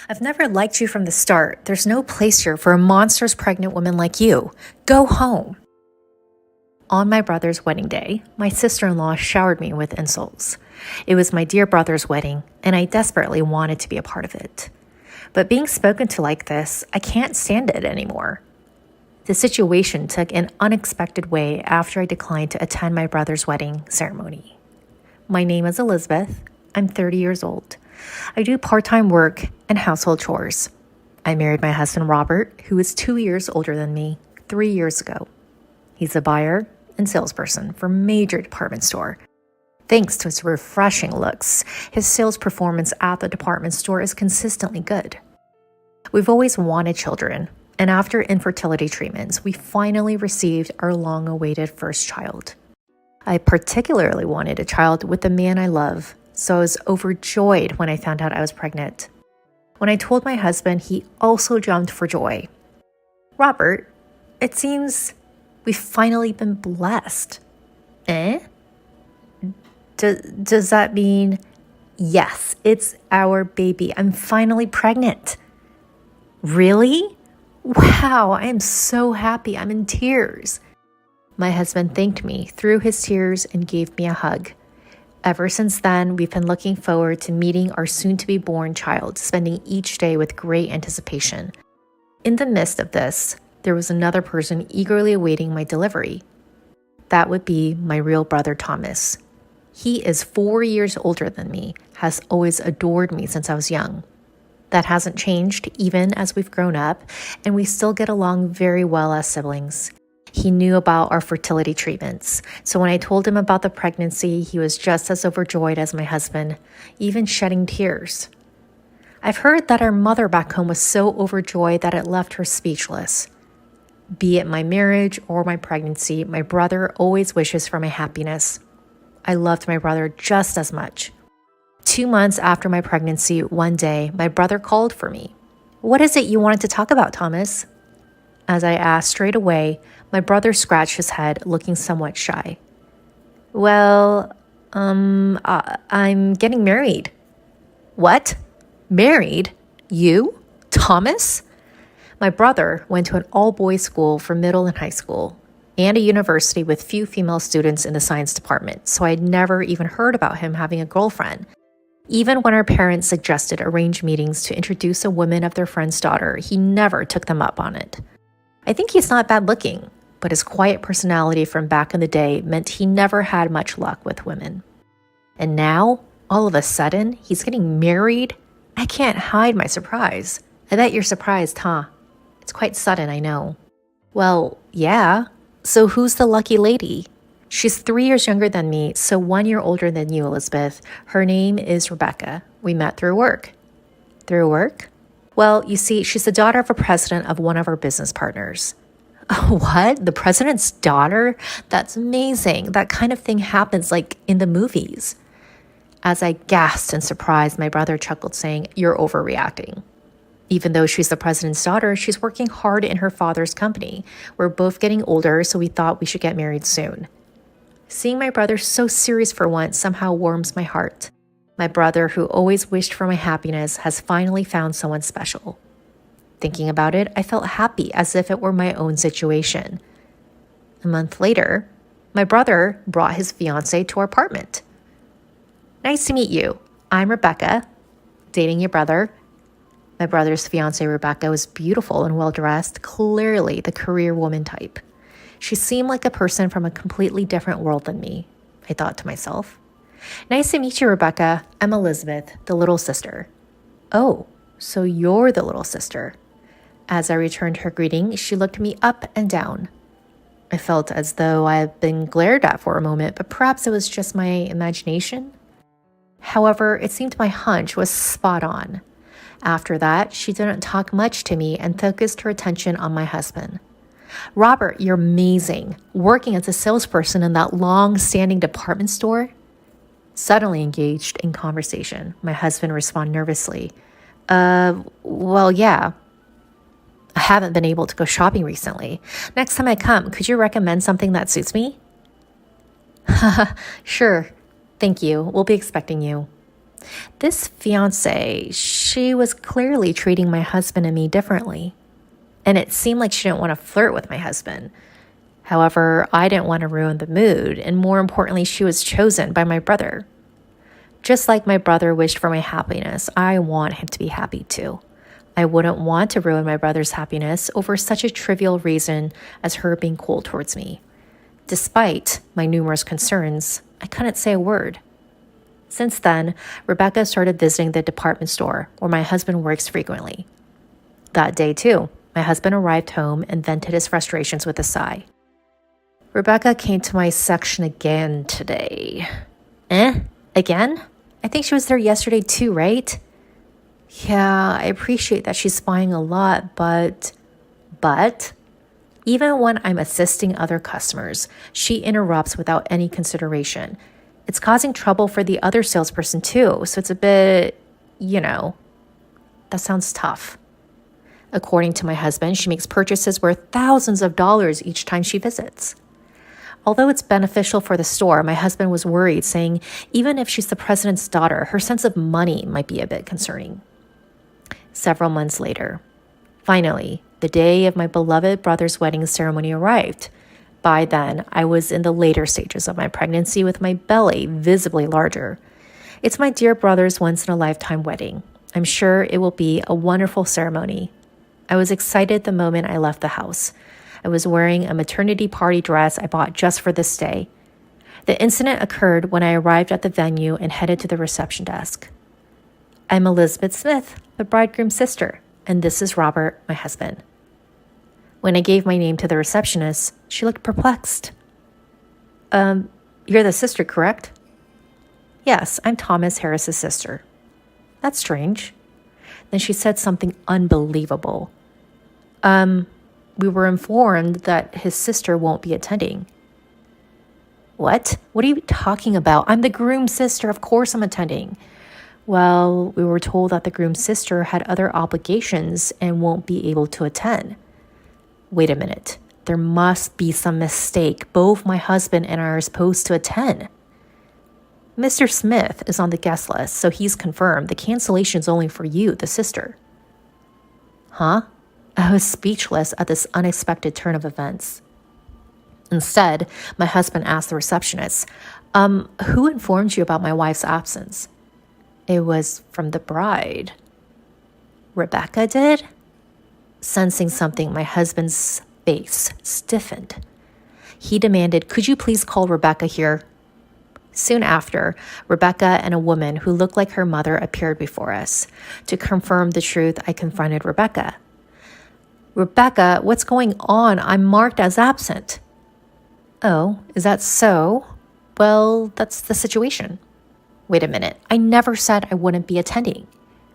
I've never liked you from the start. There's no place here for a monstrous pregnant woman like you. Go home. On my brother's wedding day, my sister-in-law showered me with insults. It was my dear brother's wedding, and I desperately wanted to be a part of it. But being spoken to like this, I can't stand it anymore. The situation took an unexpected way after I declined to attend my brother's wedding ceremony. My name is Elizabeth. I'm 30 years old. I do part-time work and household chores. I married my husband Robert, who is 2 years older than me, 3 years ago. He's a buyer and salesperson for a major department store. Thanks to his refreshing looks, his sales performance at the department store is consistently good. We've always wanted children, and after infertility treatments, we finally received our long-awaited first child. I particularly wanted a child with the man I love, so I was overjoyed when I found out I was pregnant. When I told my husband, he also jumped for joy. Robert, it seems we've finally been blessed. Eh? Does that mean, yes, it's our baby. I'm finally pregnant. Really? Wow, I am so happy. I'm in tears. My husband thanked me through his tears and gave me a hug. Ever since then, we've been looking forward to meeting our soon-to-be-born child, spending each day with great anticipation. In the midst of this, there was another person eagerly awaiting my delivery. That would be my real brother, Thomas. He is 4 years older than me, has always adored me since I was young. That hasn't changed even as we've grown up, and we still get along very well as siblings. He knew about our fertility treatments, so when I told him about the pregnancy, he was just as overjoyed as my husband, even shedding tears. I've heard that our mother back home was so overjoyed that it left her speechless. Be it my marriage or my pregnancy, my brother always wishes for my happiness. I loved my brother just as much. 2 months after my pregnancy, one day, my brother called for me. What is it you wanted to talk about, Thomas? As I asked straight away, my brother scratched his head, looking somewhat shy. Well, I'm getting married. What? Married? You? Thomas? My brother went to an all-boys school for middle and high school, and a university with few female students in the science department, so I'd never even heard about him having a girlfriend. Even when our parents suggested arranged meetings to introduce a woman of their friend's daughter, he never took them up on it. I think he's not bad looking, but his quiet personality from back in the day meant he never had much luck with women. And now, all of a sudden, he's getting married? I can't hide my surprise. I bet you're surprised, huh? It's quite sudden, I know. Well, yeah. So who's the lucky lady? She's 3 years younger than me, so 1 year older than you, Elizabeth. Her name is Rebecca. We met through work. Through work? Well, you see, she's the daughter of a president of one of our business partners. What? The president's daughter? That's amazing. That kind of thing happens like in the movies. As I gasped in surprise, my brother chuckled, saying, "You're overreacting." Even though she's the president's daughter, she's working hard in her father's company. We're both getting older, so we thought we should get married soon. Seeing my brother so serious for once somehow warms my heart. My brother, who always wished for my happiness, has finally found someone special. Thinking about it, I felt happy as if it were my own situation. A month later, my brother brought his fiancée to our apartment. Nice to meet you. I'm Rebecca, dating your brother. My brother's fiancée, Rebecca, was beautiful and well-dressed, clearly the career woman type. She seemed like a person from a completely different world than me, I thought to myself. Nice to meet you, Rebecca. I'm Elizabeth, the little sister. Oh, so you're the little sister. As I returned her greeting, she looked me up and down. I felt as though I had been glared at for a moment, but perhaps it was just my imagination. However, it seemed my hunch was spot on. After that, she didn't talk much to me and focused her attention on my husband. Robert, you're amazing. Working as a salesperson in that long-standing department store? Suddenly engaged in conversation, my husband responded nervously. Well, yeah. I haven't been able to go shopping recently. Next time I come, could you recommend something that suits me? Sure. Thank you. We'll be expecting you. This fiance, she was clearly treating my husband and me differently. And it seemed like she didn't want to flirt with my husband. However, I didn't want to ruin the mood, and more importantly, she was chosen by my brother. Just like my brother wished for my happiness, I want him to be happy too. I wouldn't want to ruin my brother's happiness over such a trivial reason as her being cold towards me. Despite my numerous concerns, I couldn't say a word. Since then, Rebecca started visiting the department store where my husband works frequently. That day too, my husband arrived home and vented his frustrations with a sigh. Rebecca came to my section again today. Again? I think she was there yesterday too, right? Yeah, I appreciate that she's spying a lot, but even when I'm assisting other customers, she interrupts without any consideration. It's causing trouble for the other salesperson too, so it's a bit, that sounds tough. According to my husband, she makes purchases worth thousands of dollars each time she visits. Although it's beneficial for the store, my husband was worried, saying even if she's the president's daughter, her sense of money might be a bit concerning. Several months later, finally, the day of my beloved brother's wedding ceremony arrived. By then, I was in the later stages of my pregnancy with my belly visibly larger. It's my dear brother's once-in-a-lifetime wedding. I'm sure it will be a wonderful ceremony. I was excited the moment I left the house. I was wearing a maternity party dress I bought just for this day. The incident occurred when I arrived at the venue and headed to the reception desk. I'm Elizabeth Smith, the bridegroom's sister, and this is Robert, my husband. When I gave my name to the receptionist, she looked perplexed. You're the sister, correct? Yes, I'm Thomas Harris's sister. That's strange. Then she said something unbelievable. We were informed that his sister won't be attending. What? What are you talking about? I'm the groom's sister. Of course I'm attending. Well, we were told that the groom's sister had other obligations and won't be able to attend. Wait a minute. There must be some mistake. Both my husband and I are supposed to attend. Mr. Smith is on the guest list, so he's confirmed the cancellation is only for you, the sister. Huh? I was speechless at this unexpected turn of events. Instead, my husband asked the receptionist, who informed you about my wife's absence? It was from the bride. Rebecca did? Sensing something, my husband's face stiffened. He demanded, could you please call Rebecca here? Soon after, Rebecca and a woman who looked like her mother appeared before us. To confirm the truth, I confronted Rebecca. Rebecca, what's going on? I'm marked as absent. Oh, is that so? Well, that's the situation. Wait a minute. I never said I wouldn't be attending.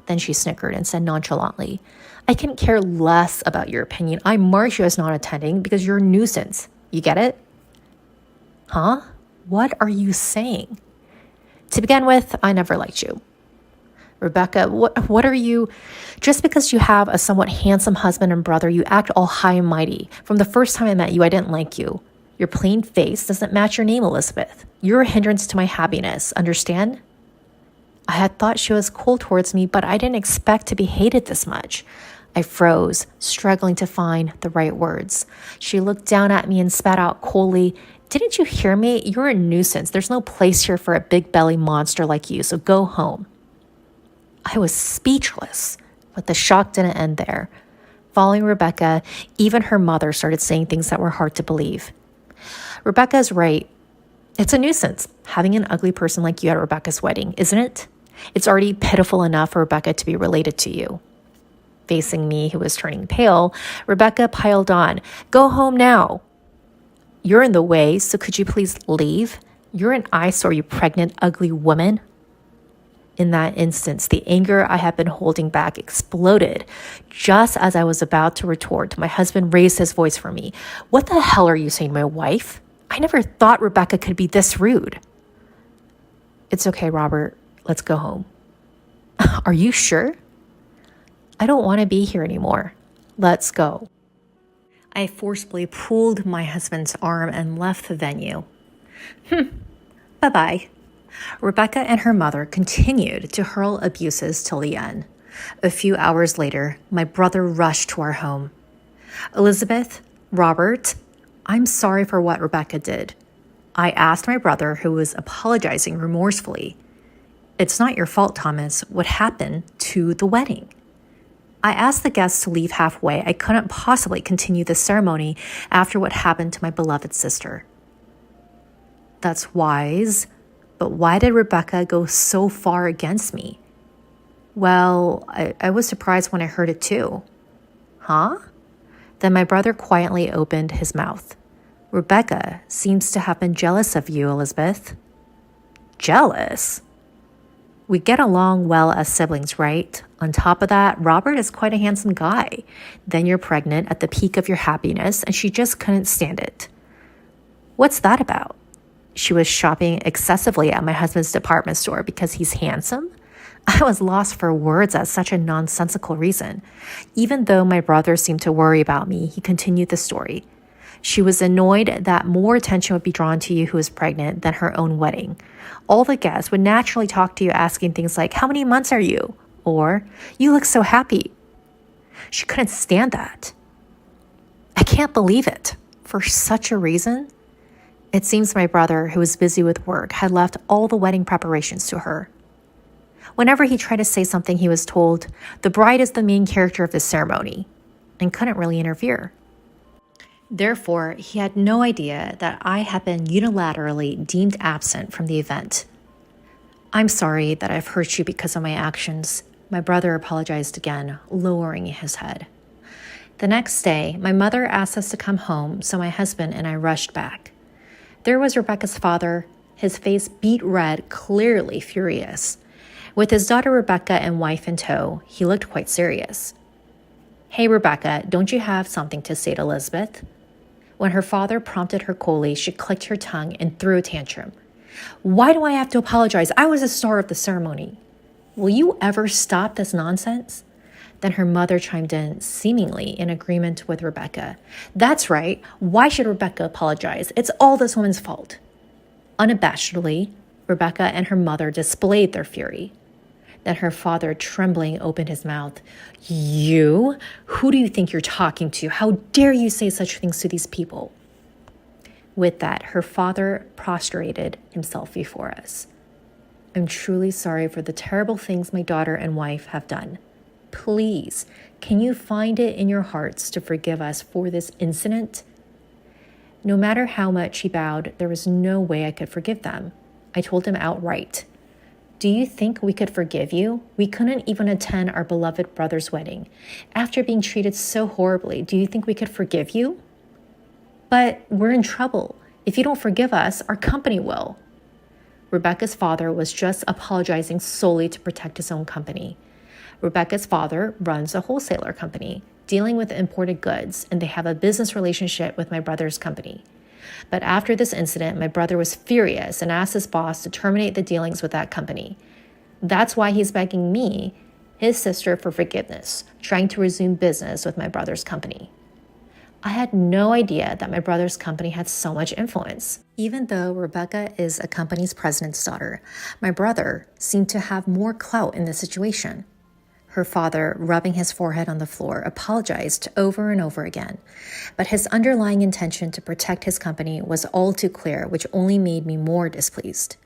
Then she snickered and said nonchalantly, I couldn't care less about your opinion. I marked you as not attending because you're a nuisance. You get it? Huh? What are you saying? To begin with, I never liked you. Rebecca, what are you? Just because you have a somewhat handsome husband and brother, you act all high and mighty. From the first time I met you, I didn't like you. Your plain face doesn't match your name, Elizabeth. You're a hindrance to my happiness, understand? I had thought she was cold towards me, but I didn't expect to be hated this much. I froze, struggling to find the right words. She looked down at me and spat out coldly, didn't you hear me? You're a nuisance. There's no place here for a big belly monster like you, so go home. I was speechless, but the shock didn't end there. Following Rebecca, even her mother started saying things that were hard to believe. Rebecca's right. It's a nuisance, having an ugly person like you at Rebecca's wedding, isn't it? It's already pitiful enough for Rebecca to be related to you. Facing me, who was turning pale, Rebecca piled on, go home now. You're in the way, so could you please leave? You're an eyesore, you pregnant, ugly woman. In that instance, the anger I had been holding back exploded. Just as I was about to retort, my husband raised his voice for me. What the hell are you saying, my wife? I never thought Rebecca could be this rude. It's okay, Robert. Let's go home. Are you sure? I don't want to be here anymore. Let's go. I forcibly pulled my husband's arm and left the venue. Bye-bye. Rebecca and her mother continued to hurl abuses till the end. A few hours later, my brother rushed to our home. "Elizabeth, Robert, I'm sorry for what Rebecca did." I asked my brother, who was apologizing remorsefully. "It's not your fault, Thomas. What happened to the wedding?" I asked the guests to leave halfway. I couldn't possibly continue the ceremony after what happened to my beloved sister. "That's wise, but why did Rebecca go so far against me?" "Well, I was surprised when I heard it too." "Huh?" Then my brother quietly opened his mouth. "Rebecca seems to have been jealous of you, Elizabeth." "Jealous?" "We get along well as siblings, right? On top of that, Robert is quite a handsome guy. Then you're pregnant at the peak of your happiness, and she just couldn't stand it." "What's that about?" "She was shopping excessively at my husband's department store because he's handsome?" I was lost for words at such a nonsensical reason. Even though my brother seemed to worry about me, he continued the story. "She was annoyed that more attention would be drawn to you who is pregnant than her own wedding. All the guests would naturally talk to you asking things like, 'How many months are you?' Or, 'You look so happy.' She couldn't stand that." I can't believe it. For such a reason? It seems my brother, who was busy with work, had left all the wedding preparations to her. Whenever he tried to say something, he was told, "The bride is the main character of the ceremony," and couldn't really interfere. Therefore, he had no idea that I had been unilaterally deemed absent from the event. "I'm sorry that I've hurt you because of my actions," my brother apologized again, lowering his head. The next day, my mother asked us to come home, so my husband and I rushed back. There was Rebecca's father, his face beet red, clearly furious. With his daughter Rebecca and wife in tow, he looked quite serious. "Hey, Rebecca, don't you have something to say to Elizabeth?" When her father prompted her coolly, she clicked her tongue and threw a tantrum. "Why do I have to apologize? I was the star of the ceremony." "Will you ever stop this nonsense?" Then her mother chimed in, seemingly in agreement with Rebecca. "That's right. Why should Rebecca apologize? It's all this woman's fault." Unabashedly, Rebecca and her mother displayed their fury. Then her father, trembling, opened his mouth. "You? Who do you think you're talking to? How dare you say such things to these people?" With that, her father prostrated himself before us. "I'm truly sorry for the terrible things my daughter and wife have done. Please, can you find it in your hearts to forgive us for this incident?" No matter how much he bowed, there was no way I could forgive them. I told him outright, "Do you think we could forgive you? We couldn't even attend our beloved brother's wedding. After being treated so horribly, do you think we could forgive you?" "But we're in trouble. If you don't forgive us, our company will." Rebecca's father was just apologizing solely to protect his own company. Rebecca's father runs a wholesaler company dealing with imported goods, and they have a business relationship with my brother's company. But after this incident, my brother was furious and asked his boss to terminate the dealings with that company. That's why he's begging me, his sister, for forgiveness, trying to resume business with my brother's company. I had no idea that my brother's company had so much influence. Even though Rebecca is a company's president's daughter, my brother seemed to have more clout in the situation. Her father, rubbing his forehead on the floor, apologized over and over again. But his underlying intention to protect his company was all too clear, which only made me more displeased.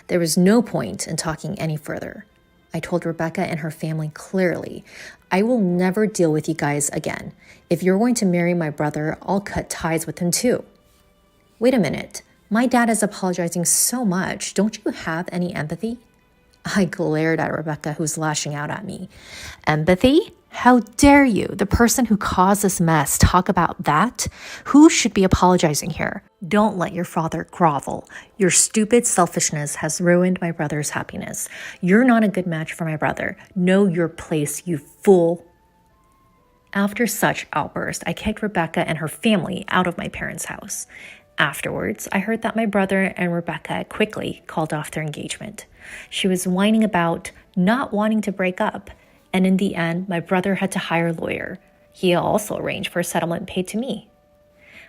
There was no point in talking any further. I told Rebecca and her family clearly, "I will never deal with you guys again. If you're going to marry my brother, I'll cut ties with him too." "Wait a minute. My dad is apologizing so much. Don't you have any empathy?" I glared at Rebecca, who's lashing out at me. "Empathy? How dare you, the person who caused this mess, talk about that? Who should be apologizing here? Don't let your father grovel. Your stupid selfishness has ruined my brother's happiness. You're not a good match for my brother. Know your place, you fool." After such outburst, I kicked Rebecca and her family out of my parents' house. Afterwards, I heard that my brother and Rebecca quickly called off their engagement. She was whining about not wanting to break up, and in the end, my brother had to hire a lawyer. He also arranged for a settlement paid to me.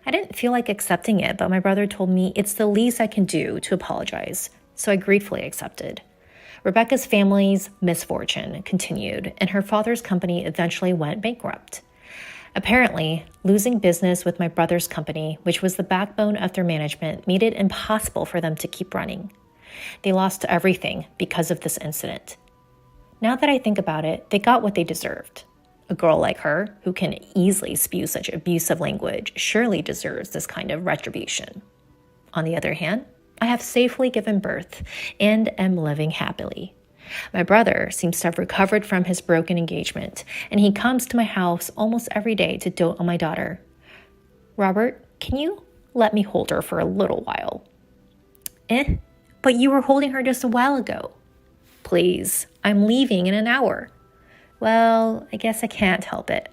I didn't feel like accepting it, but my brother told me it's the least I can do to apologize. so I gratefully accepted. Rebecca's family's misfortune continued, and her father's company eventually went bankrupt. Apparently, losing business with my brother's company, which was the backbone of their management, made it impossible for them to keep running. They lost everything because of this incident. Now that I think about it, they got what they deserved. A girl like her, who can easily spew such abusive language, surely deserves this kind of retribution. On the other hand, I have safely given birth and am living happily. My brother seems to have recovered from his broken engagement, and he comes to my house almost every day to dote on my daughter. Robert, can you let me hold her for a little while? But you were holding her just a while ago. Please, I'm leaving in an hour. Well, I guess I can't help it.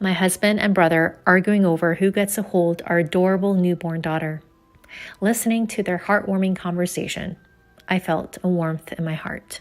My husband and brother arguing over who gets to hold our adorable newborn daughter. Listening to their heartwarming conversation, I felt a warmth in my heart.